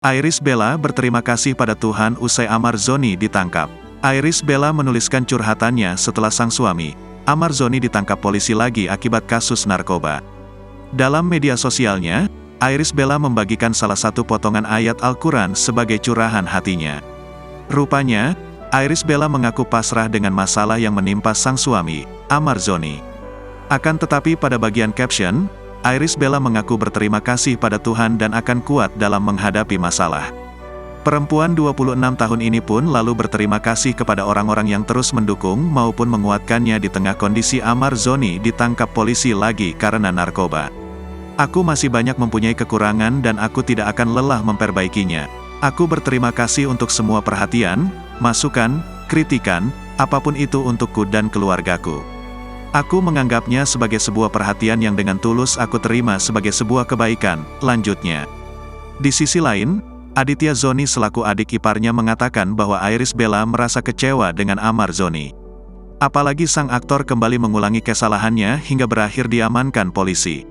Irish Bella berterima kasih pada Tuhan usai Amar Zoni ditangkap. Irish Bella menuliskan curhatannya setelah sang suami, Amar Zoni ditangkap polisi lagi akibat kasus narkoba. Dalam media sosialnya, Irish Bella membagikan salah satu potongan ayat Al-Quran sebagai curahan hatinya. Rupanya, Irish Bella mengaku pasrah dengan masalah yang menimpa sang suami, Amar Zoni. Akan tetapi pada bagian caption, Irish Bella mengaku berterima kasih pada Tuhan dan akan kuat dalam menghadapi masalah. Perempuan 26 tahun ini pun lalu berterima kasih kepada orang-orang yang terus mendukung maupun menguatkannya di tengah kondisi Amar Zoni ditangkap polisi lagi karena narkoba. Aku masih banyak mempunyai kekurangan dan aku tidak akan lelah memperbaikinya. Aku berterima kasih untuk semua perhatian, masukan, kritikan, apapun itu untukku dan keluargaku. Aku menganggapnya sebagai sebuah perhatian yang dengan tulus aku terima sebagai sebuah kebaikan, lanjutnya. Di sisi lain, Aditya Zoni selaku adik iparnya mengatakan bahwa Irish Bella merasa kecewa dengan Amar Zoni. Apalagi sang aktor kembali mengulangi kesalahannya hingga berakhir diamankan polisi.